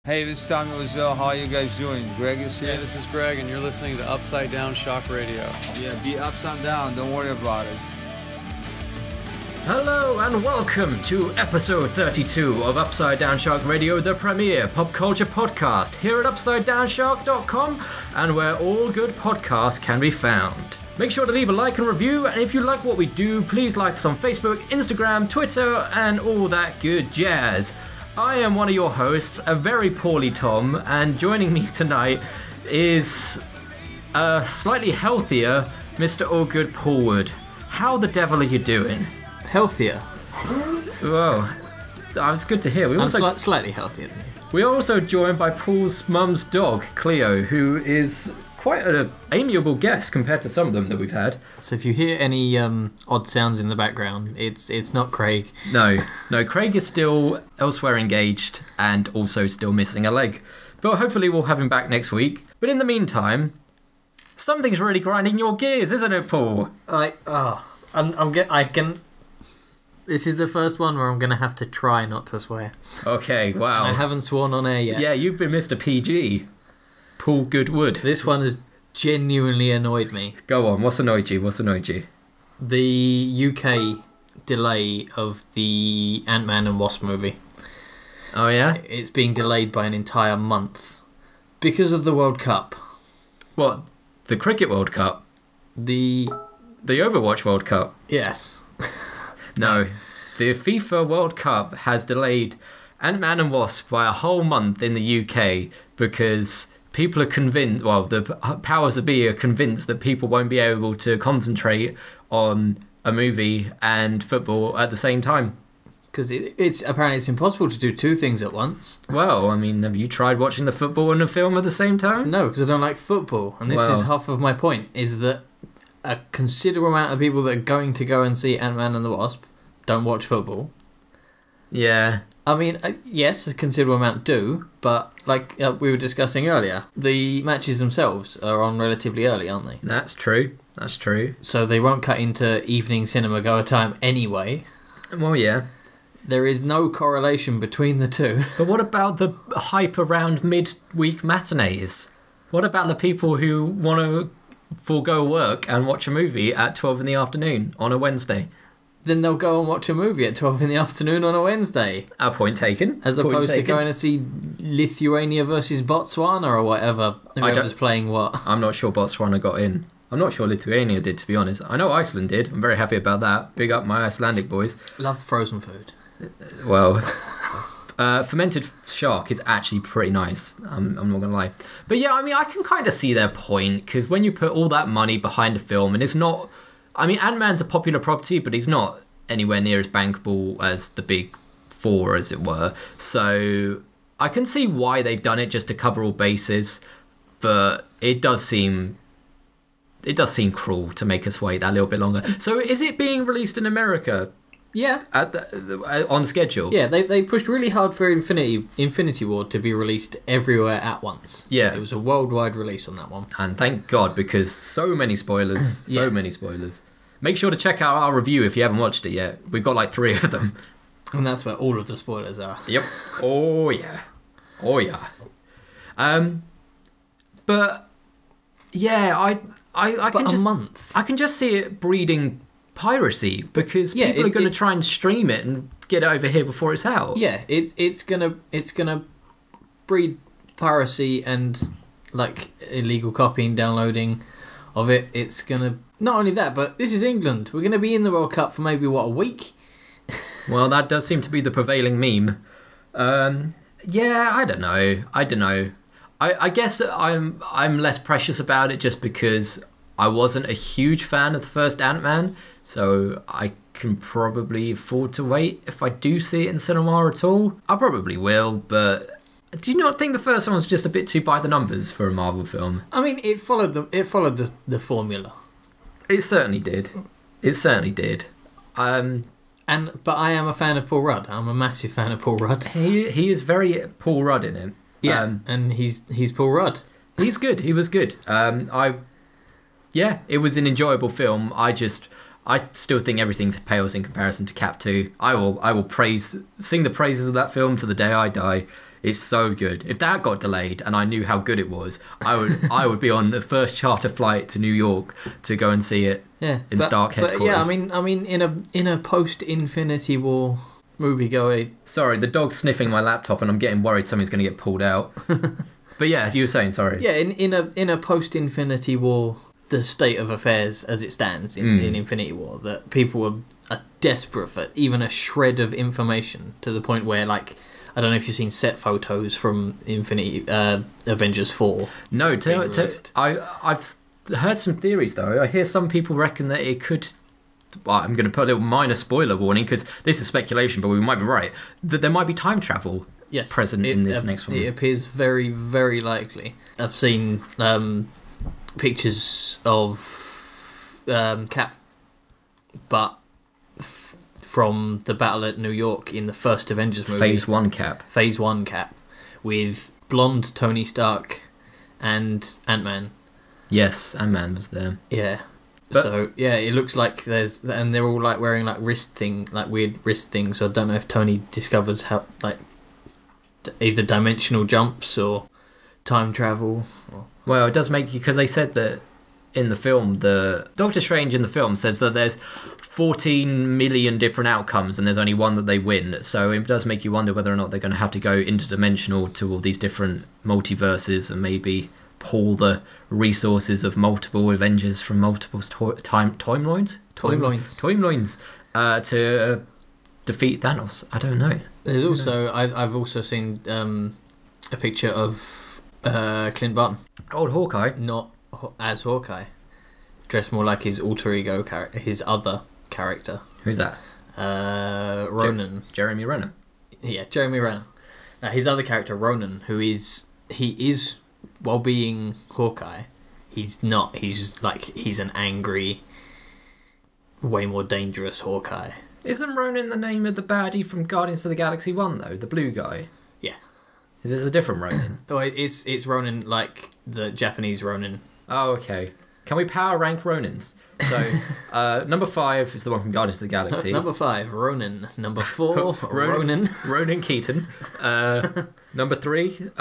Hey, this is Tommy Wiseau. How are you guys doing? Greg is here. Hey, this is Greg, and you're listening to Upside Down Shock Radio. Yeah, be upside down. Don't worry about it. Hello and welcome to episode 32 of Upside Down Shark Radio, the premier pop culture podcast here at UpsideDownShark.com and where all good podcasts can be found. Make sure to leave a like and review, and if you like what we do, please like us on Facebook, Instagram, Twitter, and all that good jazz. I am one of your hosts, a very poorly Tom, and joining me tonight is a slightly healthier Mr. Allgood Paulwood. How the devil are you doing? Healthier. Well, that's good to hear. I'm slightly healthier than you. We're also joined by Paul's mum's dog, Cleo, who is quite an amiable guest compared to some of them that we've had. So if you hear any odd sounds in the background, it's not Craig. No, Craig is still elsewhere engaged and also still missing a leg. But hopefully we'll have him back next week. But in the meantime, something's really grinding your gears, isn't it, Paul? This is the first one where I'm going to have to try not to swear. Okay, wow. And I haven't sworn on air yet. Yeah, you've been Mr. PG. Paul Goodwood. This one has genuinely annoyed me. Go on, what's annoyed you? The UK delay of the Antman and Wasp movie. Oh, yeah? It's being delayed by an entire month. Because of the World Cup. What? The Cricket World Cup? The Overwatch World Cup? Yes. No. The FIFA World Cup has delayed Antman and Wasp by a whole month in the UK because people are convinced, well, the powers that be are convinced that people won't be able to concentrate on a movie and football at the same time. Because apparently it's impossible to do two things at once. Well, I mean, have you tried watching the football and the film at the same time? No, because I don't like football. And this is half of my point, is that a considerable amount of people that are going to go and see Ant-Man and the Wasp don't watch football. Yeah. I mean, yes, a considerable amount do, but like we were discussing earlier, the matches themselves are on relatively early, aren't they? That's true. So they won't cut into evening cinema goer time anyway. Well, yeah. There is no correlation between the two. But what about the hype around mid-week matinees? What about the people who want to forego work and watch a movie at 12 in the afternoon on a Wednesday? Then they'll go and watch a movie at 12 in the afternoon on a Wednesday. Our point taken. As opposed to going to see Lithuania versus Botswana or whatever. Whoever's playing what. I'm not sure Botswana got in. I'm not sure Lithuania did, to be honest. I know Iceland did. I'm very happy about that. Big up my Icelandic boys. Love frozen food. Well, fermented shark is actually pretty nice. I'm not going to lie. But yeah, I mean, I can kind of see their point, because when you put all that money behind a film, and it's not... I mean, Ant-Man's a popular property, but he's not anywhere near as bankable as the big four, as it were. So I can see why they've done it, just to cover all bases. But it does seem cruel to make us wait that little bit longer. So is it being released in America? Yeah. On schedule? Yeah, they pushed really hard for Infinity War to be released everywhere at once. Yeah. It was a worldwide release on that one. And thank God, because so many spoilers. So many spoilers. Make sure to check out our review if you haven't watched it yet. We've got like 3 of them. And that's where all of the spoilers are. Yep. Oh, yeah. But, yeah, I can just... month. I can just see it breeding piracy, because people are going to try and stream it and get it over here before it's out. Yeah, it's gonna breed piracy and like illegal copying, downloading of it. It's gonna, not only that, but this is England. We're gonna be in the World Cup for maybe a week. Well, that does seem to be the prevailing meme. Yeah, I don't know. I guess that I'm less precious about it just because I wasn't a huge fan of the first Ant-Man. So I can probably afford to wait if I do see it in cinema at all. I probably will, but do you not think the first one was just a bit too by the numbers for a Marvel film? I mean, it followed the formula. It certainly did. But I am a fan of Paul Rudd. I'm a massive fan of Paul Rudd. He is very Paul Rudd in it. Yeah, and he's Paul Rudd. He's good. He was good. It was an enjoyable film. I still think everything pales in comparison to Cap 2. I will sing the praises of that film to the day I die. It's so good. If that got delayed and I knew how good it was, I would be on the first charter flight to New York to go and see it in Stark headquarters. But yeah, I mean, in a post-Infinity War movie going. Sorry, the dog's sniffing my laptop, and I'm getting worried something's going to get pulled out. But yeah, as you were saying, sorry. Yeah, in a post-Infinity War, the state of affairs as it stands in Infinity War, that people are desperate for even a shred of information, to the point where, like, I don't know if you've seen set photos from Avengers 4. No, I've heard some theories, though. I hear some people reckon that it could... Well, I'm going to put a little minor spoiler warning, because this is speculation, but we might be right, that there might be time travel present in this next one. It appears very, very likely. I've seen pictures of Cap, but from the battle at New York in the first Avengers movie. Phase 1 Cap. Phase 1 Cap, with blonde Tony Stark and Ant-Man. Yes, Ant-Man was there. Yeah. But, so yeah, it looks like and they're all like wearing like weird wrist things. So I don't know if Tony discovers how, like, either dimensional jumps or time travel. Well, it does make you, because they said that in the film, the Doctor Strange in the film says that there's 14 million different outcomes and there's only one that they win. So it does make you wonder whether or not they're going to have to go interdimensional to all these different multiverses and maybe pull the resources of multiple Avengers from multiple timelines to defeat Thanos. I don't know. There's also I've also seen a picture of Clint Barton, old Hawkeye, not as Hawkeye, dressed more like his alter ego character, his other character. Who's that? Ronan. Jeremy Renner. Yeah, Jeremy Renner. Now, his other character, Ronan, he is while being Hawkeye, he's not. He's an angry, way more dangerous Hawkeye. Isn't Ronan the name of the baddie from Guardians of the Galaxy 1, though? The blue guy? Yeah. Is this a different Ronan? Oh, it's Ronan, like the Japanese Ronan. Oh, okay. Can we power rank Ronins? So, number 5 is the one from Guardians of the Galaxy. Number 5, Ronan. Number 4, Ronan. Ronan Keaton. Number 3,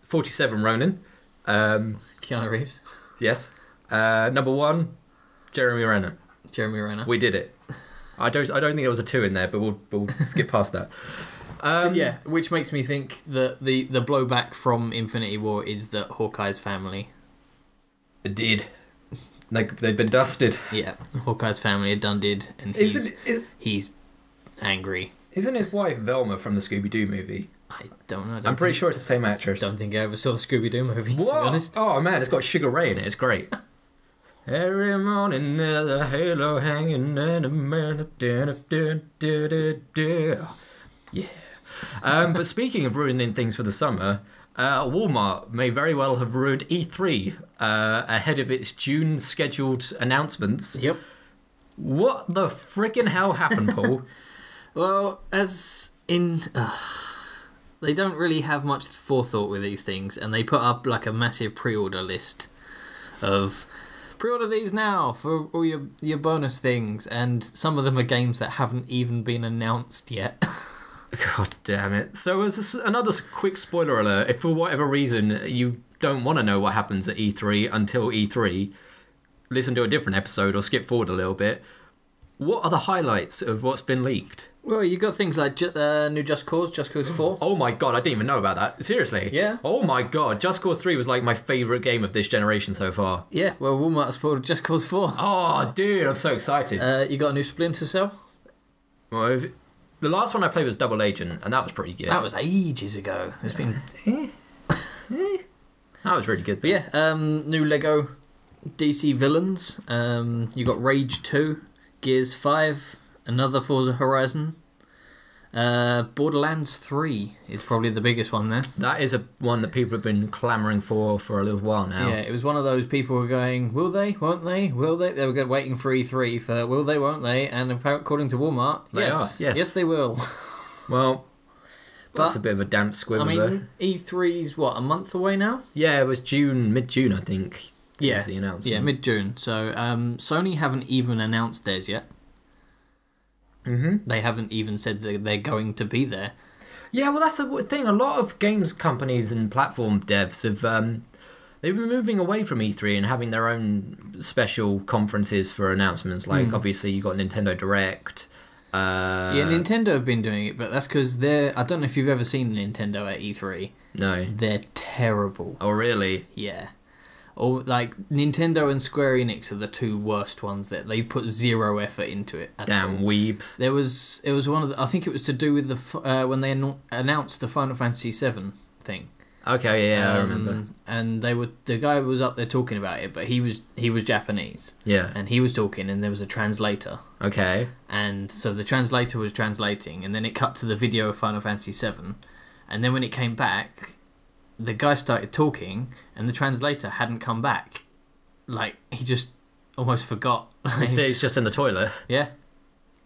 47 Ronan. Keanu Reeves. Yes. Number 1, Jeremy Renner. Jeremy Renner. We did it. I don't think there was a 2 in there, but we'll skip past that. Yeah, which makes me think that the blowback from Infinity War is that Hawkeye's family. It did. They've been dusted. Yeah, Hawkeye's family are done did, and he's angry. Isn't his wife Velma from the Scooby-Doo movie? I don't know. I'm pretty sure it's the same actress. Don't think I ever saw the Scooby-Doo movie, what? to be honest. Oh man, it's got Sugar Ray in it. It's great. Every morning there's a halo hanging and a man. Yeah. But speaking of ruining things for the summer, Walmart may very well have ruined E3 ahead of its June scheduled announcements. Yep. What the frickin' hell happened, Paul? Well, as in... they don't really have much forethought with these things, and they put up like a massive pre-order list of... Pre-order these now for all your bonus things, and some of them are games that haven't even been announced yet. God damn it. So as another quick spoiler alert, if for whatever reason you don't want to know what happens at E3 until E3, listen to a different episode or skip forward a little bit. What are the highlights of what's been leaked? Well, you got things like new Just Cause 4. Oh my god, I didn't even know about that. Seriously? Yeah. Oh my god, Just Cause 3 was like my favourite game of this generation so far. Yeah, well, Walmart spoiled Just Cause 4. Oh, dude, I'm so excited. You got a new Splinter Cell? Well, the last one I played was Double Agent, and that was pretty good. That was ages ago. It's been... That was really good. But yeah, new Lego DC villains. You got Rage 2, Gears 5, another Forza Horizon. Borderlands 3 is probably the biggest one there. That is one that people have been clamouring for a little while now. Yeah, it was one of those people who were going, will they, won't they, will they? They were waiting for E3 for will they, won't they? And according to Walmart, yes, they will. Well, that's a bit of a damp squib. I mean, E3's what, a month away now? Yeah, it was mid-June, I think. Yeah, was the announcement. Yeah, mid-June. So Sony haven't even announced theirs yet. Mm-hmm. They haven't even said that they're going to be there. Yeah, well, that's the thing. A lot of games companies and platform devs have they've been moving away from E3 and having their own special conferences for announcements. Like obviously you got Nintendo Direct. Yeah, Nintendo have been doing it, but that's because they're. I don't know if you've ever seen Nintendo at E3. No, they're terrible. Oh, really? Yeah. Or like Nintendo and Square Enix are the two worst ones that they put zero effort into it at Damn all. weebs. It was one of the, I think it was to do with the when they announced the Final Fantasy VII thing. Okay, yeah, I remember. And the guy was up there talking about it, but he was Japanese. Yeah. And he was talking, and there was a translator. Okay. And so the translator was translating, and then it cut to the video of Final Fantasy VII, and then when it came back, the guy started talking, and the translator hadn't come back. Like, he just almost forgot. He's just in the toilet. Yeah.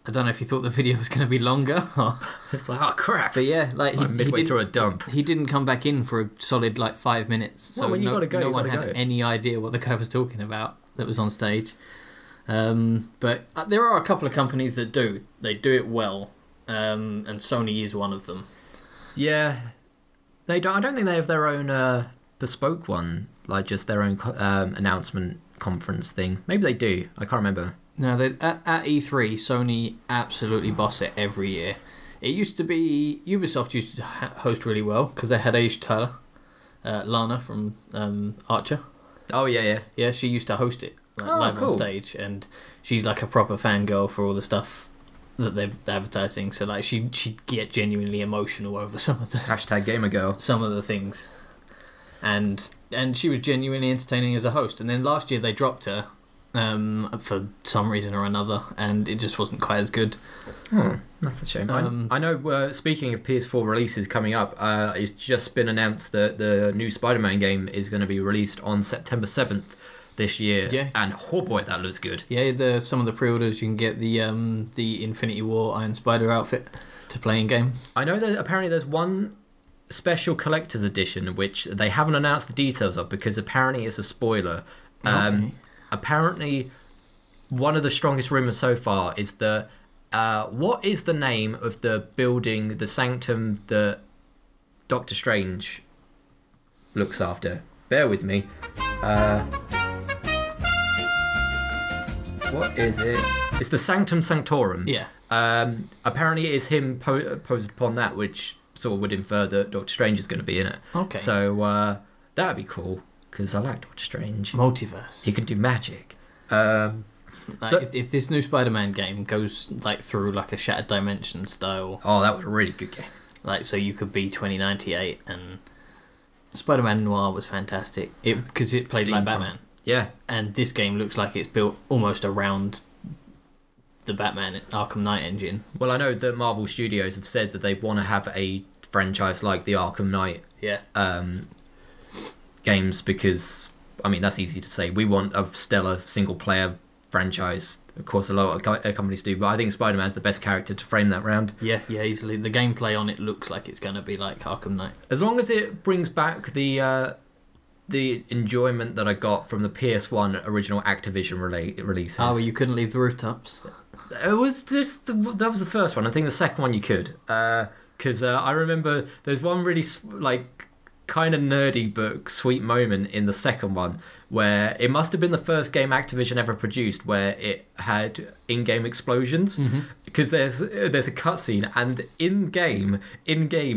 I don't know if he thought the video was going to be longer. Or... It's like, oh crap. But yeah, like midway through a dump. He didn't come back in for a solid 5 minutes. So well, when you no one had any idea what the guy was talking about that was on stage. But there are a couple of companies that do. They do it well. And Sony is one of them. Yeah. They don't. I don't think they have their own bespoke one, like just their own announcement conference thing. Maybe they do. I can't remember. No, at E3, Sony absolutely boss it every year. It used to be Ubisoft used to host really well because they had Aisha Tyler, Lana from Archer. Oh yeah. Yeah, she used to host it live on stage, and she's like a proper fangirl for all the stuff that they're advertising. So like she'd get genuinely emotional over some of the #GamerGirl. Some of the things, and she was genuinely entertaining as a host. And then last year they dropped her for some reason or another, and it just wasn't quite as good. That's a shame. I know. Speaking of PS4 releases coming up, it's just been announced that the new Spider-Man game is going to be released on September 7th. This year, yeah, and oh boy, that looks good. Yeah, some of the pre-orders you can get the Infinity War Iron Spider outfit to play in game. I know that apparently there's one special collector's edition which they haven't announced the details of because apparently it's a spoiler. Okay. Apparently, one of the strongest rumors so far is the what is the name of the building, the sanctum that Doctor Strange looks after? Bear with me. What is it? It's the Sanctum Sanctorum. Yeah. Apparently it is him posed upon that, which sort of would infer that Doctor Strange is going to be in it. Okay. So that would be cool, because I like Doctor Strange. Multiverse. He can do magic. If this new Spider-Man game goes like through like a Shattered Dimension style... Oh, that was a really good game. Like, so you could be 2098, and Spider-Man Noir was fantastic. Because it played like Batman. Yeah. And this game looks like it's built almost around the Batman Arkham Knight engine. Well, I know that Marvel Studios have said that they want to have a franchise like the Arkham Knight games because, I mean, that's easy to say. We want a stellar single-player franchise. Of course, a lot of companies do, but I think Spider-Man's the best character to frame that round. Yeah, easily. The gameplay on it looks like it's going to be like Arkham Knight. As long as it brings back the enjoyment that I got from the PS1 original Activision releases. Oh, you couldn't leave the rooftops? It was just... that was the first one. I think the second one you could. Because I remember there's one really, kind of nerdy but sweet moment in the second one where it must have been the first game Activision ever produced where it had in-game explosions, because there's a cutscene and in game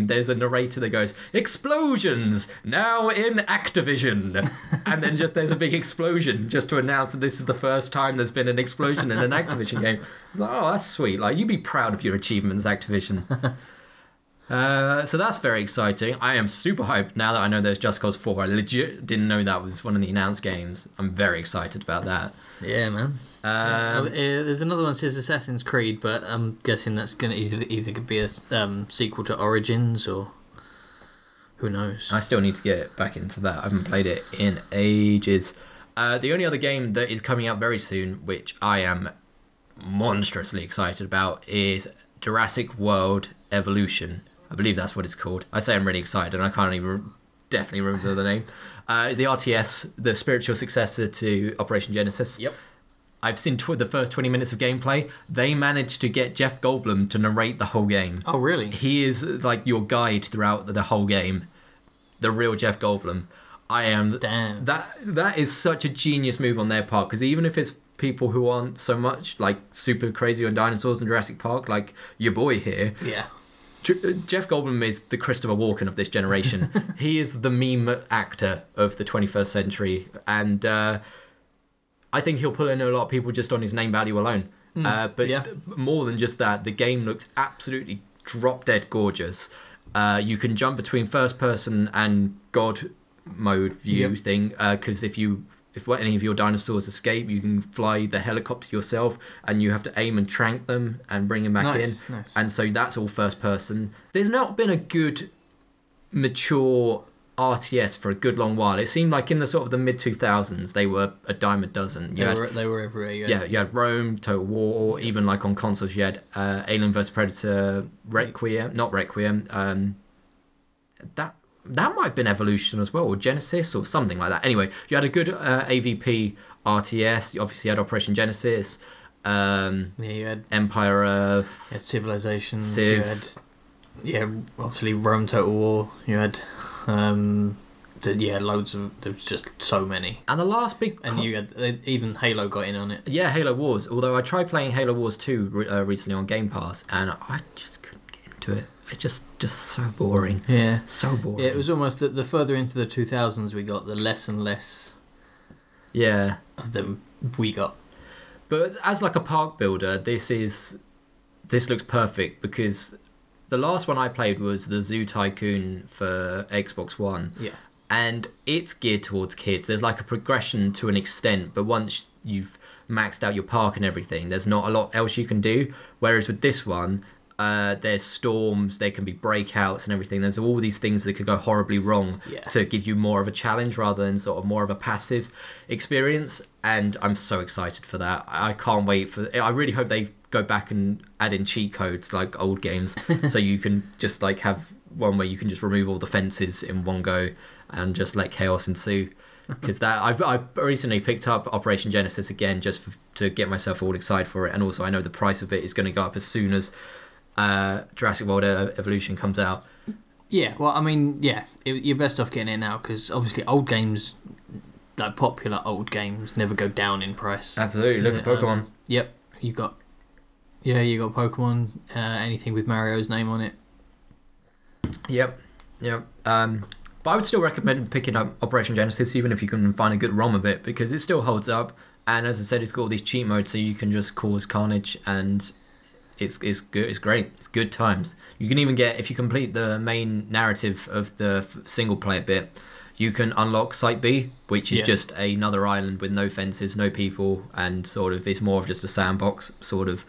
there's a narrator that goes, "Explosions now in Activision," and then just there's a big explosion just to announce that this is the first time there's been an explosion in an Activision game. I was like, oh, that's sweet. Like, you'd be proud of your achievements, Activision. So that's very exciting. I am super hyped now that I know there's Just Cause 4. I legit didn't know that was one of the announced games. I'm very excited about that. Yeah, man. There's another one that says Assassin's Creed, but I'm guessing that's going to either be a sequel to Origins or who knows. I still need to get back into that. I haven't played it in ages. The only other game that is coming out very soon, which I am monstrously excited about, is Jurassic World Evolution. I believe that's what it's called. I say I'm really excited, and I can't even definitely remember the name. The RTS, the spiritual successor to Operation Genesis. Yep. I've seen the first 20 minutes of gameplay. They managed to get Jeff Goldblum to narrate the whole game. Oh, really? He is like your guide throughout the whole game. The real Jeff Goldblum. Damn. That is such a genius move on their part, because even if it's people who aren't so much like super crazy on dinosaurs in Jurassic Park, like your boy here. Yeah. Jeff Goldblum is the Christopher Walken of this generation. He is the meme actor of the 21st century, and I think he'll pull in a lot of people just on his name value alone. More than just that, the game looks absolutely drop dead gorgeous. You can jump between first person and God mode view thing, because if any of your dinosaurs escape, you can fly the helicopter yourself, and you have to aim and trank them and bring them back in. Nice. And so that's all first person. There's not been a good mature RTS for a good long while. It seemed like in the sort of the mid 2000s they were a dime a dozen. They were everywhere. You had Rome, Total War, even like on consoles you had Alien vs Predator, not Requiem. That might have been Evolution as well, or Genesis, or something like that. Anyway, you had a good AVP RTS. You obviously had Operation Genesis. You had Empire Earth. You had Civilizations. Civ. You had, obviously, Rome Total War. You had, loads of. There was just so many. And the last big. And you had even Halo got in on it. Yeah, Halo Wars. Although I tried playing Halo Wars 2 recently on Game Pass, and I just couldn't get into it. It's just so boring. Yeah. So boring. Yeah, it was almost the further into the 2000s we got, the less and less of them we got. But as like a park builder, this looks perfect, because the last one I played was the Zoo Tycoon for Xbox One. Yeah. And it's geared towards kids. There's like a progression to an extent, but once you've maxed out your park and everything, there's not a lot else you can do. Whereas with this one, there's storms, there can be breakouts and everything. There's all these things that could go horribly wrong to give you more of a challenge rather than sort of more of a passive experience. And I'm so excited for that. I can't wait I really hope they go back and add in cheat codes like old games, so you can just like have one where you can just remove all the fences in one go and just let chaos ensue. Because I recently picked up Operation Genesis again just to get myself all excited for it, and also I know the price of it is going to go up as soon as Jurassic World Evolution comes out. Yeah, well, I mean, you're best off getting it now, because obviously old games, like popular old games, never go down in price. Absolutely, look at Pokemon. Yep, you got Pokemon, anything with Mario's name on it. Yep. But I would still recommend picking up Operation Genesis, even if you can find a good ROM of it, because it still holds up. And as I said, it's got all these cheat modes, so you can just cause carnage, and it's good. It's great. It's good times. You can even get, if you complete the main narrative of the single player bit, you can unlock Site B, which is just another island with no fences, no people, and sort of it's more of just a sandbox. Sort of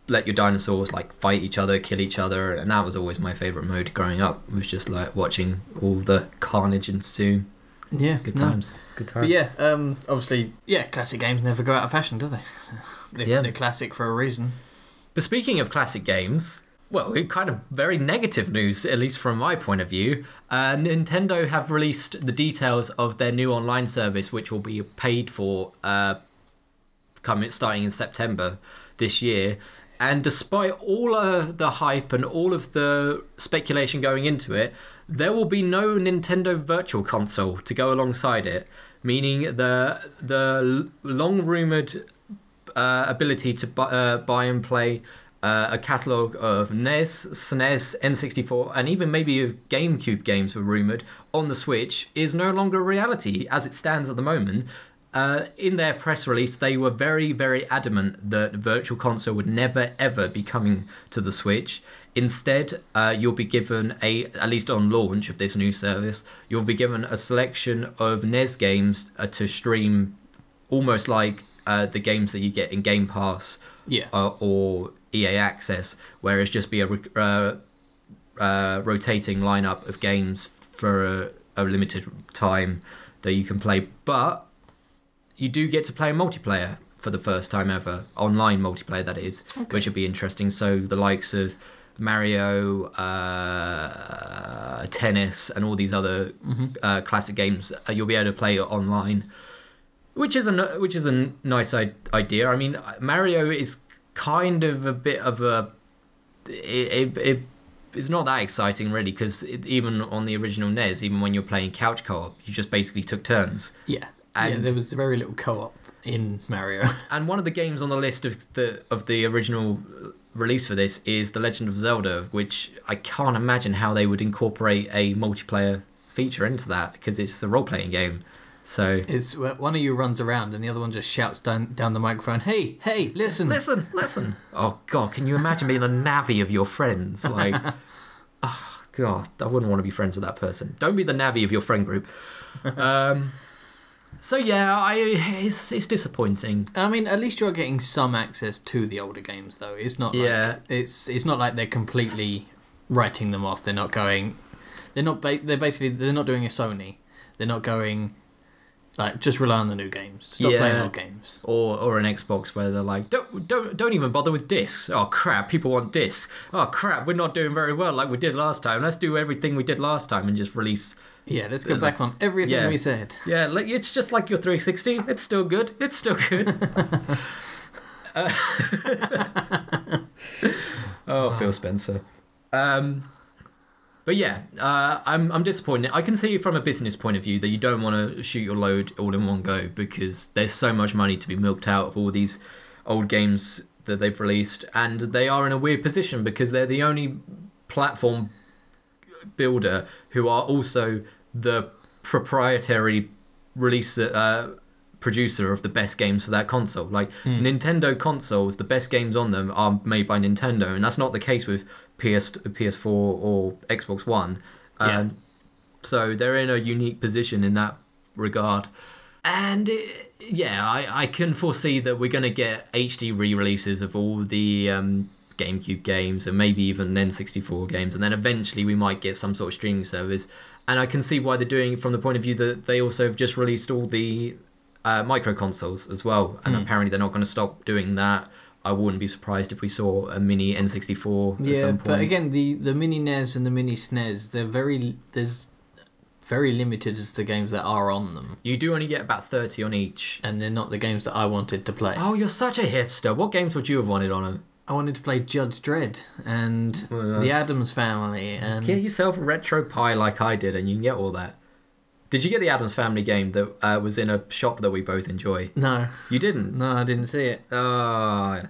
let your dinosaurs like fight each other, kill each other, and that was always my favourite mode growing up. Was just like watching all the carnage ensue. Yeah, it's good times. It's good times. But obviously, classic games never go out of fashion, do they? They're classic for a reason. But speaking of classic games, well, kind of very negative news, at least from my point of view. Nintendo have released the details of their new online service, which will be paid for starting in September this year. And despite all of the hype and all of the speculation going into it, there will be no Nintendo Virtual Console to go alongside it, meaning the long-rumoured ability to buy and play a catalogue of NES, SNES, N64, and even maybe of GameCube games were rumoured on the Switch is no longer a reality as it stands at the moment. In their press release, they were very, very adamant that Virtual Console would never, ever be coming to the Switch. Instead, you'll be given at least on launch of this new service, you'll be given a selection of NES games to stream, almost like the games that you get in Game Pass or EA Access, where it's just be a rotating lineup of games for a limited time that you can play. But you do get to play a multiplayer for the first time ever, online multiplayer that is, which would be interesting. So the likes of Mario, tennis, and all these other classic games, you'll be able to play online, which is a nice idea. I mean, Mario is kind of a bit of a it's not that exciting really, because even on the original NES, even when you're playing couch co-op, you just basically took turns. Yeah, and there was very little co-op in Mario. And one of the games on the list of the original release for this is The Legend of Zelda, which I can't imagine how they would incorporate a multiplayer feature into that, because it's a role-playing game. So it's one of you runs around and the other one just shouts down the microphone, hey, listen. Oh god, can you imagine being a Navi of your friends? Like, oh god, I wouldn't want to be friends with that person. Don't be the Navi of your friend group. So yeah, it's disappointing. I mean, at least you're getting some access to the older games, though. It's not like it's not like they're completely writing them off. They're not going. They're not doing a Sony. They're not going. Like, just rely on the new games. Stop playing old games. Or an Xbox where they're like, don't even bother with discs. Oh crap, people want discs. Oh crap, we're not doing very well like we did last time. Let's do everything we did last time and just release. Yeah, let's go back on everything we said. Yeah, like, it's just like your 360. It's still good. Phil Spencer. But yeah, I'm disappointed. I can see from a business point of view that you don't want to shoot your load all in one go, because there's so much money to be milked out of all these old games that they've released, and they are in a weird position because they're the only platform builder who are also the proprietary producer of the best games for that console. Like, Nintendo consoles, the best games on them are made by Nintendo, and that's not the case with PS4 or Xbox One. So they're in a unique position in that regard. And I can foresee that we're going to get HD re-releases of all the GameCube games and maybe even N64 games, and then eventually we might get some sort of streaming service. And I can see why they're doing it from the point of view that they also have just released all the micro consoles as well, and apparently they're not going to stop doing that. I wouldn't be surprised if we saw a mini N64 at some point. But again, the mini NES and the mini SNES, there's very limited as the games that are on them. You do only get about 30 on each. And they're not the games that I wanted to play. Oh, you're such a hipster. What games would you have wanted on them? I wanted to play Judge Dredd and the Addams Family. And get yourself a Retro Pie like I did, and you can get all that. Did you get the Addams Family game that was in a shop that we both enjoy? No. You didn't? No, I didn't see it. Oh,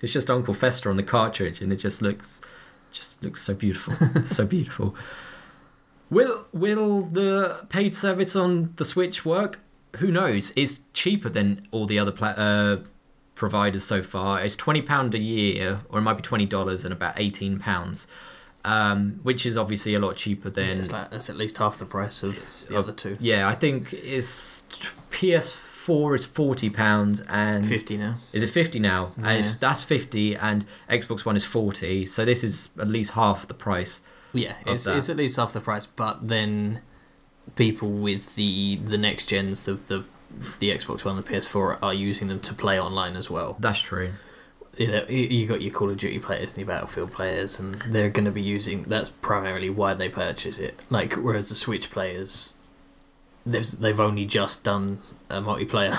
it's just Uncle Fester on the cartridge, and it just looks so beautiful. So beautiful. Will the paid service on the Switch work? Who knows? It's cheaper than all the other providers so far. It's £20 a year, or it might be $20 and about £18, which is obviously a lot cheaper than. Yeah, it's at least half the price of the other two. Yeah, I think it's PS4 is £40 and 50 now. Is it 50 now? Yeah. And that's 50, and Xbox One is 40. So this is at least half the price. Yeah, it's at least half the price. But then people with the next gens, the Xbox One, the PS4, are using them to play online as well. That's true. You got your Call of Duty players and your Battlefield players, and they're going to be using. That's primarily why they purchase it. Like, whereas the Switch players, they've only just done a multiplayer,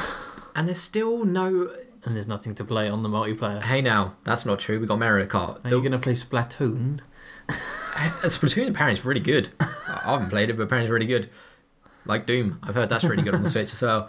and there's still no. And there's nothing to play on the multiplayer. Hey, now that's not true. We got Mario Kart. Are you going to play Splatoon? Splatoon apparently is really good. I haven't played it, but apparently it's really good. Like Doom, I've heard that's really good on the Switch as well.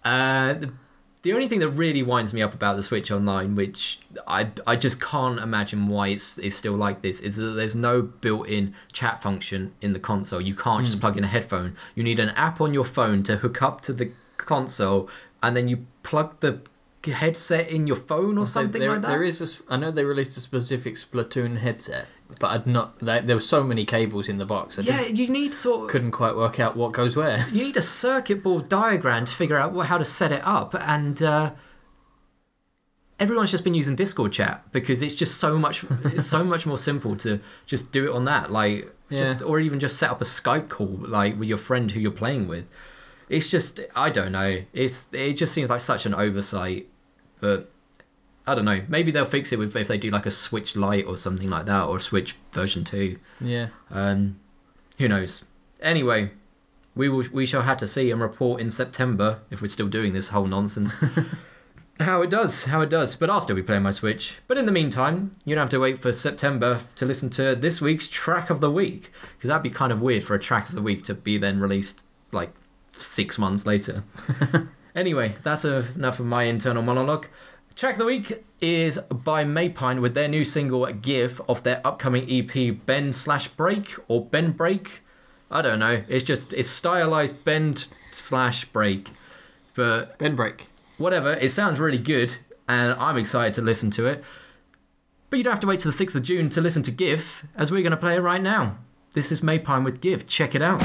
The only thing that really winds me up about the Switch Online, which I just can't imagine why it's still like this, is that there's no built-in chat function in the console. You can't just plug in a headphone. You need an app on your phone to hook up to the console, and then you plug the headset in your phone or something like that. I know they released a specific Splatoon headset, but there were so many cables in the box. You need couldn't quite work out what goes where. You need a circuit board diagram to figure out how to set it up, and everyone's just been using Discord chat because it's just so much. It's so much more simple to just do it on that, or even just set up a Skype call with your friend who you're playing with. It's just, I don't know. It just seems like such an oversight. But I don't know. Maybe they'll fix it if they do like a Switch Lite or something like that, or a Switch version 2. Yeah. Who knows? Anyway, we shall have to see and report in September, if we're still doing this whole nonsense, how it does. But I'll still be playing my Switch. But in the meantime, you don't have to wait for September to listen to this week's Track of the Week, because that'd be kind of weird for a Track of the Week to be then released like 6 months later. Anyway, that's enough of my internal monologue. Track of the Week is by Maypine with their new single Give off their upcoming EP Bend/Break or Bend Break. I don't know. It's stylized Bend/Break. But Bend Break. Whatever, it sounds really good and I'm excited to listen to it. But you don't have to wait till the 6th of June to listen to Give, as we're going to play it right now. This is Maypine with Give. Check it out.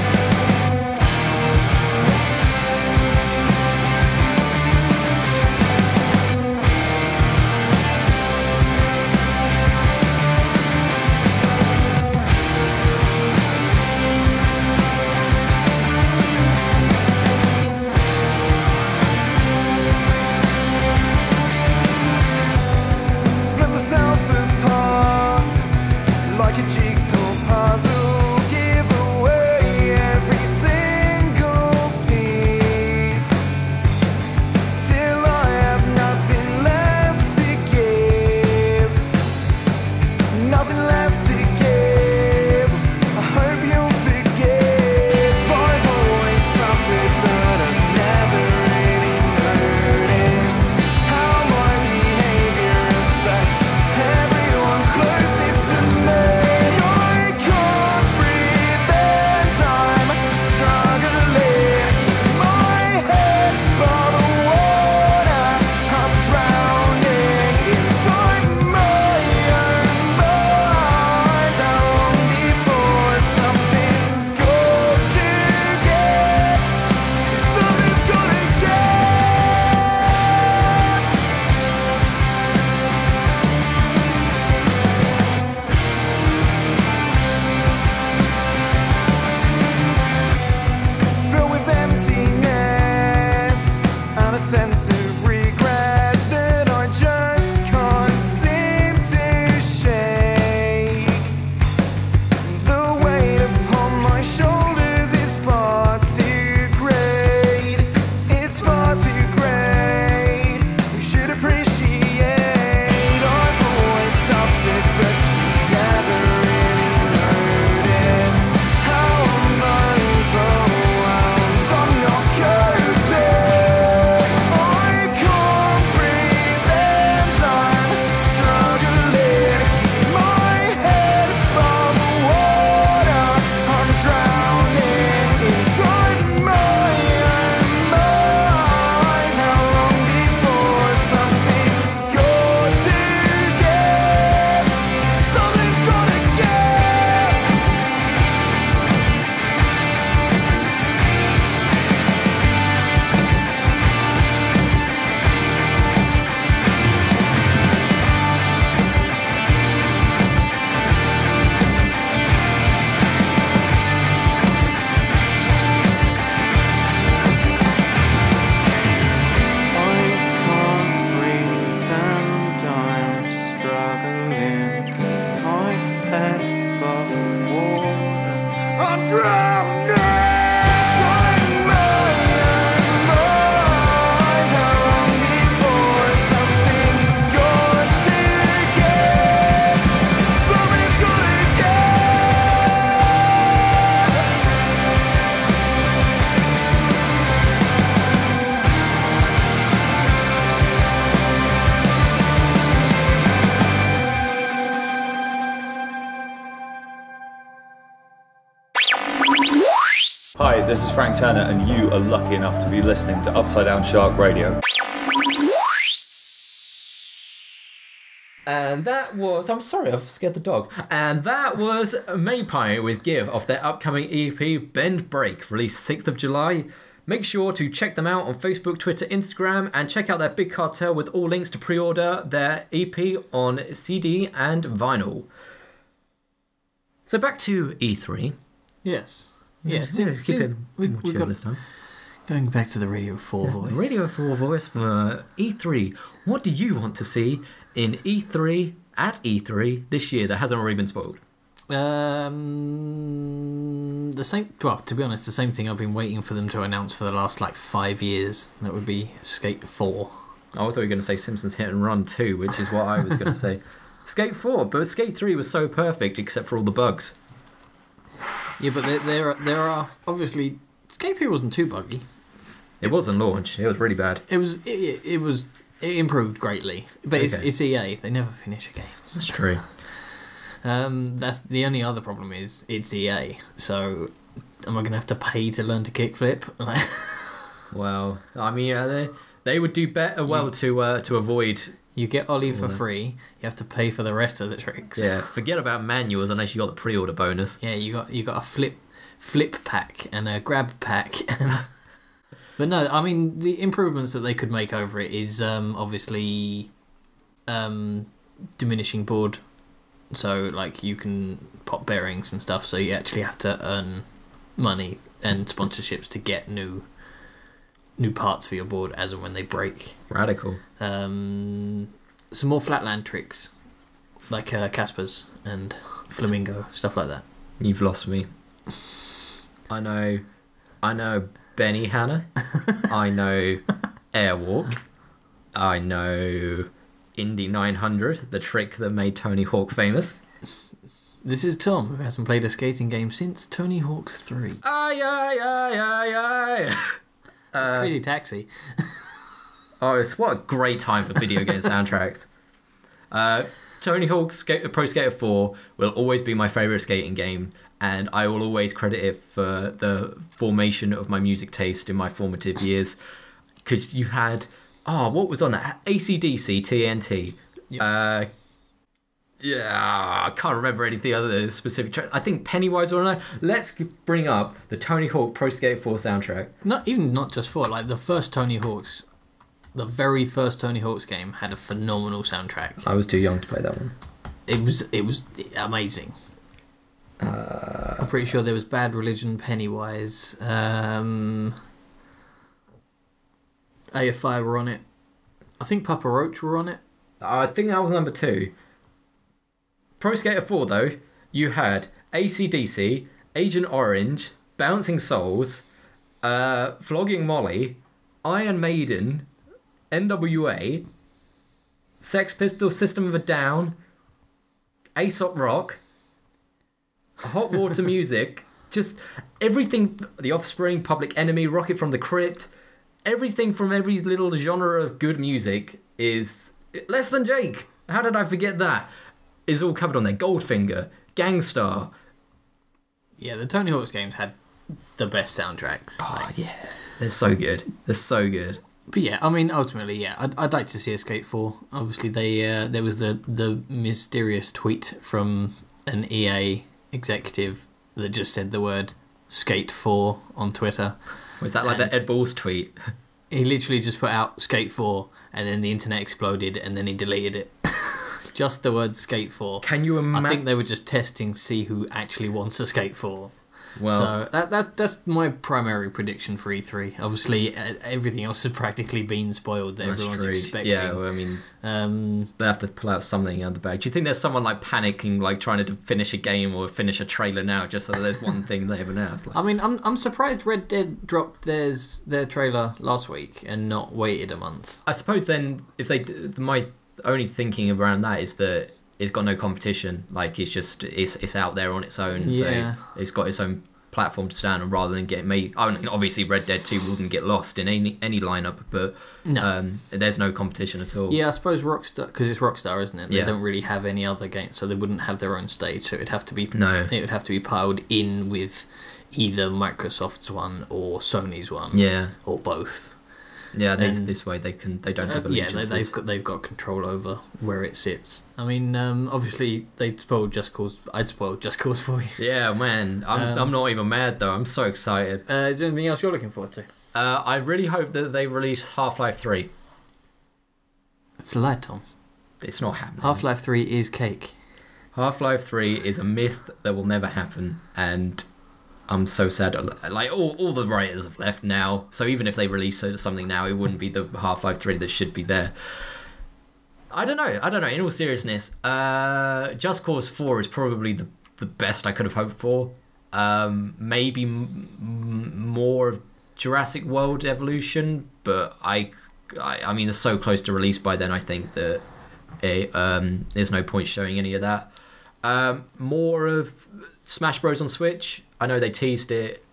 Hi, this is Frank Turner, and you are lucky enough to be listening to Upside Down Shark Radio. And that was... I'm sorry, I've scared the dog. And that was Maypine with Give off their upcoming EP Bend Break, released 6th of July. Make sure to check them out on Facebook, Twitter, Instagram, and check out their big cartel with all links to pre-order their EP on CD and vinyl. So back to E3. Yes. Yes, we got this time. Going back to the Radio 4 voice. Radio 4 voice for E3. What do you want to see in E3 at E3 this year that hasn't already been spoiled? The same. Well, to be honest, the same thing I've been waiting for them to announce for the last 5 years. That would be Skate 4. I thought you were going to say Simpsons Hit and Run 2, which is what I was going to say. Skate 4, but Skate 3 was so perfect except for all the bugs. Yeah, but there are obviously Skate 3 wasn't too buggy. It wasn't launched. It was really bad. It improved greatly, but it's EA. They never finish a game. That's true. That's the only other problem is it's EA. So am I going to have to pay to learn to kickflip? Well, I mean, they would do better to avoid. You get Ollie for free. You have to pay for the rest of the tricks. Yeah, forget about manuals unless you got the pre-order bonus. Yeah, you got a flip pack and a grab pack. But no, I mean the improvements that they could make over it is obviously diminishing board. So you can pop bearings and stuff. So you actually have to earn money and sponsorships to get new parts for your board as and when they break. Radical. Some more flatland tricks, like Caspers and Flamingo, stuff like that. You've lost me. I know Benny Hanna. I know Airwalk. I know Indy 900, the trick that made Tony Hawk famous. This is Tom, who hasn't played a skating game since Tony Hawk's 3. Aye, aye, aye, aye, aye. It's Crazy Taxi. What a great time for video game soundtracks. Tony Hawk's Pro Skater 4 will always be my favourite skating game, and I will always credit it for the formation of my music taste in my formative years. Because you had, what was on that? AC/DC, TNT. Yep. I can't remember any of the other specific tracks. I think Pennywise or not. Let's bring up the Tony Hawk Pro Skater 4 soundtrack. Not just 4, the first Tony Hawk's. The very first Tony Hawk's game had a phenomenal soundtrack. I was too young to play that one. It was amazing. I'm pretty sure there was Bad Religion, Pennywise, AFI were on it. I think Papa Roach were on it. I think that was number 2. Pro Skater 4 though, you had AC/DC, Agent Orange, Bouncing Souls, Flogging Molly, Iron Maiden, NWA, Sex Pistols, System of a Down, Aesop Rock, Hot Water Music, just everything, The Offspring, Public Enemy, Rocket from the Crypt, everything from every little genre of good music is Less Than Jake. How did I forget that? Is all covered on there. Goldfinger, Gangstar. Yeah, the Tony Hawk's games had the best soundtracks. Oh, yeah. They're so good. They're so good. But yeah, I mean, ultimately, yeah, I'd like to see a Skate 4. Obviously, there was the mysterious tweet from an EA executive that just said the word Skate 4 on Twitter. Was that like the Ed Balls tweet? He literally just put out Skate 4, and then the internet exploded, and then he deleted it. Just the word Skate 4. Can you imagine? I think they were just testing to see who actually wants a Skate 4. Well, so that's my primary prediction for E3. Obviously, everything else has practically been spoiled that everyone's expecting. Yeah, well, I mean, they have to pull out something out of the bag. Do you think there's someone panicking, trying to finish a game or finish a trailer now, just so there's one thing they haven't announced? I mean, I'm surprised Red Dead dropped their trailer last week and not waited a month. I suppose then, my only thinking around that is that it's got no competition. It's out there on its own, yeah. So it's got its own platform to stand on rather than get made. I mean, obviously Red Dead 2 wouldn't get lost in any lineup, but no. There's no competition at all. Yeah, I suppose Rockstar, because it's Rockstar, isn't it? They Yeah. don't really have any other games, so they wouldn't have their own stage. So it'd have to be It would have to be piled in with either Microsoft's one or Sony's one. Yeah. Or both. Yeah, this way they don't have allegiances. Yeah, they've got control over where it sits. I mean, obviously they spoiled Just Cause. I'd spoil Just Cause for you. Yeah, man, I'm not even mad though. I'm so excited. Is there anything else you're looking forward to? I really hope that they release Half-Life 3. It's a lie, Tom. It's not happening. Half-Life 3 is cake. Half-Life 3 is a myth that will never happen, and I'm so sad. All the writers have left now, so even if they release something now, it wouldn't be the Half-Life 3 that should be there. I don't know. In all seriousness, Just Cause 4 is probably the best I could have hoped for. Maybe more of Jurassic World evolution, but I mean, it's so close to release by then. I think that there's no point showing any of that. More of Smash Bros on Switch. I know they teased it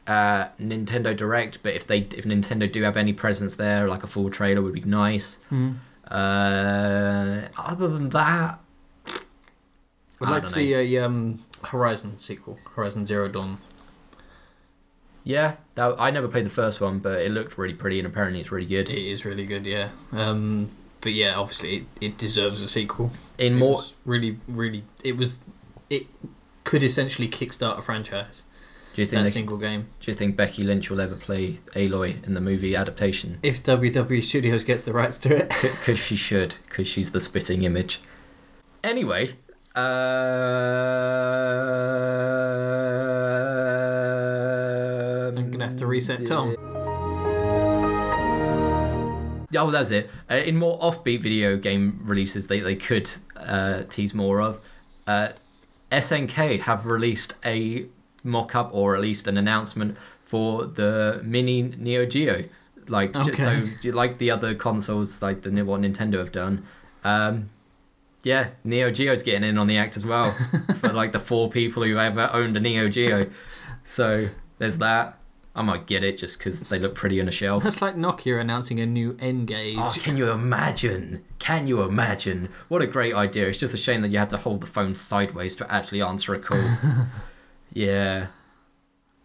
at Nintendo Direct, but if Nintendo do have any presence there, like a full trailer would be nice. Other than that, I'd like to see a Horizon sequel, Horizon Zero Dawn. Yeah, I never played the first one, but it looked really pretty, and apparently it's really good. It is really good, yeah. But yeah, obviously it deserves a sequel. It could essentially kickstart a franchise. Do you think that single game? Do you think Becky Lynch will ever play Aloy in the movie adaptation? If WW Studios gets the rights to it, because she should, because she's the spitting image. Anyway, I'm gonna have to reset Tom. Oh, that's it. In more offbeat video game releases, they could tease more of. SNK have released a mock-up, or at least an announcement for the mini Neo Geo, just so like the other consoles, like what Nintendo have done. Yeah, Neo Geo's getting in on the act as well for like the 4 people who ever owned a Neo Geo. So there's that. I might get it just because they look pretty on a shelf. That's like Nokia announcing a new N-Gage. Oh, can you imagine? Can you imagine? What a great idea. It's just a shame that you had to hold the phone sideways to actually answer a call. Yeah.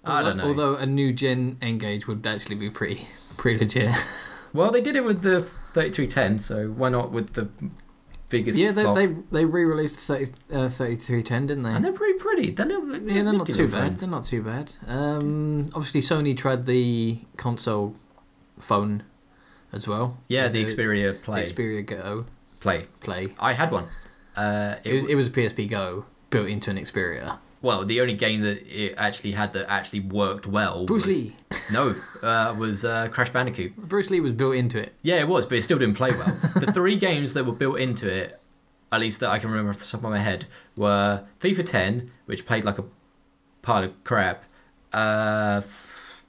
I don't know. Although a new gen N-Gage would actually be pretty legit. Well, they did it with the 3310, so why not with the biggest flop? they re-released the 3310, didn't they? And they're pretty pretty. They're not too bad. They're not too bad. Obviously, Sony tried the console phone as well. Yeah, the Xperia Play. Xperia Go. Play. I had one. It was a PSP Go built into an Xperia. Well, the only game that it actually had that actually worked well Bruce Lee. No, was Crash Bandicoot. Bruce Lee was built into it. Yeah, it was, but it still didn't play well. The 3 games that were built into it, at least that I can remember off the top of my head, were FIFA 10, which played like a pile of crap,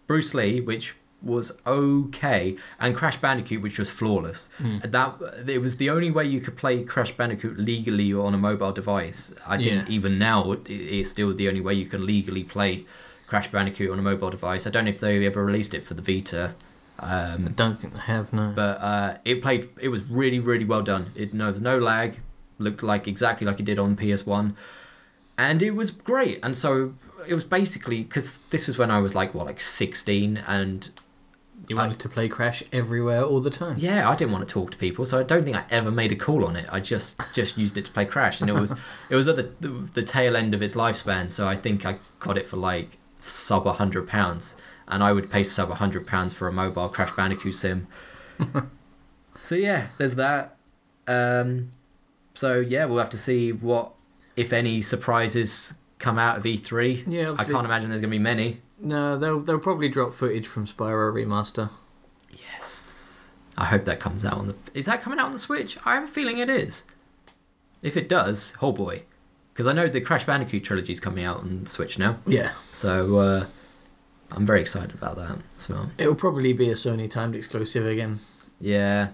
Bruce Lee, which was okay, and Crash Bandicoot, which was flawless. It was the only way you could play Crash Bandicoot legally on a mobile device. I think even now it's still the only way you can legally play Crash Bandicoot on a mobile device. I don't know if they ever released it for the Vita. I don't think they have, no. But it was really, really well done. There was no lag, looked like exactly like it did on PS1, and it was great. And so it was basically, because this was when I was like 16, and you wanted to play Crash everywhere all the time. Yeah, I didn't want to talk to people, so I don't think I ever made a call on it. I just used it to play Crash, and it was at the tail end of its lifespan. So I think I got it for like sub £100, and I would pay sub £100 for a mobile Crash Bandicoot sim. So yeah, there's that. So yeah, we'll have to see what, if any, surprises come out of E3. Yeah, I can't imagine there's going to be many. No, they'll probably drop footage from Spyro Remaster. Yes. I hope that comes out on the... Is that coming out on the Switch? I have a feeling it is. If it does, oh boy. Because I know the Crash Bandicoot trilogy is coming out on Switch now. Yeah. So I'm very excited about that as well. It'll probably be a Sony timed exclusive again. Yeah.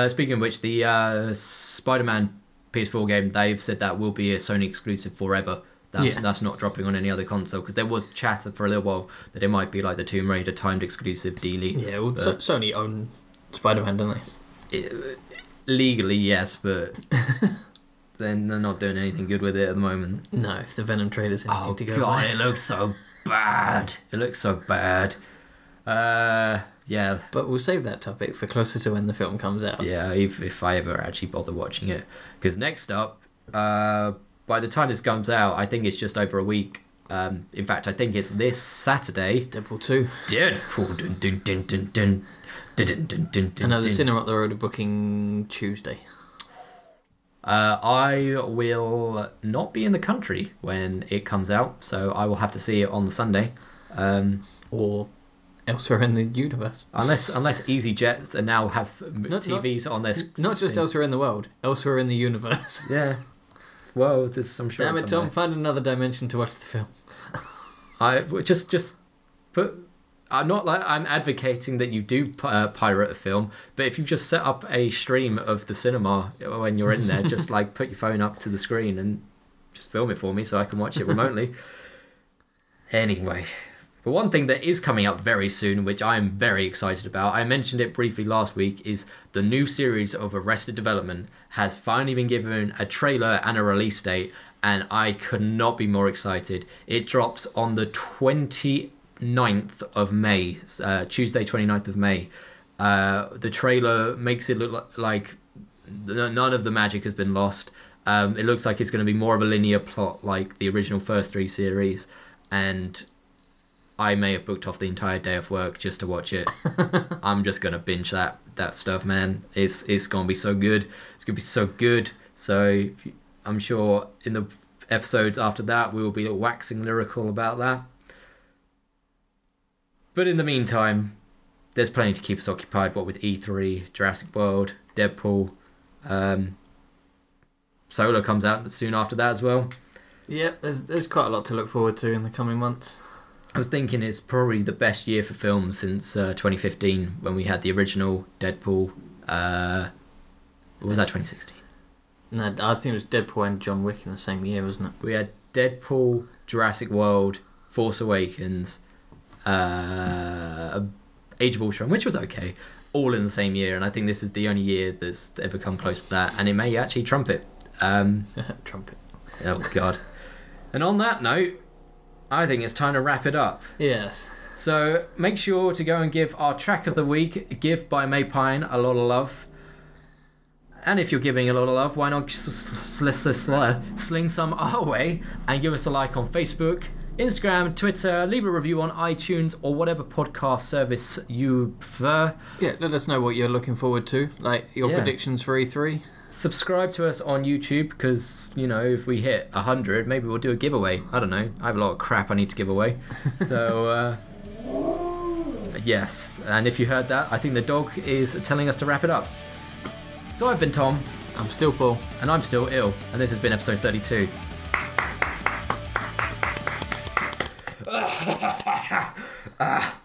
Speaking of which, the Spider-Man PS4 game, they've said that will be a Sony exclusive forever. That's not dropping on any other console, because there was chatter for a little while that it might be like the Tomb Raider timed exclusive dealie. Yeah, well, Sony own Spider-Man, don't they? Legally, yes, but then they're not doing anything good with it at the moment. No, if the Venom trailer's anything to go God, by. it looks so bad. It looks so bad. Yeah. But we'll save that topic for closer to when the film comes out. Yeah, if I ever actually bother watching it. Because next up, by the time this comes out, I think it's just over a week. In fact, I think it's this Saturday. Deadpool 2. Another cinema up the road are booking Tuesday. I will not be in the country when it comes out, so I will have to see it on the Sunday. Or elsewhere in the universe. Unless EasyJet now have TVs on their... Not just elsewhere in the world, elsewhere in the universe. Yeah. Well, I'm sure. Damn it, Tom! Find another dimension to watch the film. But I'm not like I'm advocating that you do pirate a film, but if you just set up a stream of the cinema when you're in there, just like put your phone up to the screen and just film it for me so I can watch it remotely. Anyway, but one thing that is coming up very soon, which I'm very excited about, I mentioned it briefly last week, is the new series of Arrested Development has finally been given a trailer and a release date, and I could not be more excited. It drops on the 29th of May, Tuesday 29th of May. The trailer makes it look like none of the magic has been lost. It looks like it's going to be more of a linear plot like the original first 3 series, and I may have booked off the entire day of work just to watch it. I'm just going to binge that stuff, man. It's going to be so good. It's going to be so good. So I'm sure in the episodes after that we will be waxing lyrical about that. But in the meantime, there's plenty to keep us occupied, what with E3, Jurassic World, Deadpool. Solo comes out soon after that as well. Yeah, there's quite a lot to look forward to in the coming months. I was thinking it's probably the best year for films since 2015 when we had the original Deadpool. Or was that 2016? No, I think it was Deadpool and John Wick in the same year, wasn't it? We had Deadpool, Jurassic World, Force Awakens, Age of Ultron, which was okay, all in the same year, and I think this is the only year that's ever come close to that, and it may actually trump it. Trumpet. Oh god. And on that note, I think it's time to wrap it up. Yes. So make sure to go and give our track of the week, Give by Maypine, a lot of love. And if you're giving a lot of love, why not sling some our way and give us a like on Facebook, Instagram, Twitter, leave a review on iTunes or whatever podcast service you prefer. Yeah, let us know what you're looking forward to, like your predictions for E3. Subscribe to us on YouTube because, you know, if we hit 100, maybe we'll do a giveaway. I don't know. I have a lot of crap I need to give away. So, yes. And if you heard that, I think the dog is telling us to wrap it up. So I've been Tom. I'm still Paul. And I'm still ill. And this has been episode 32.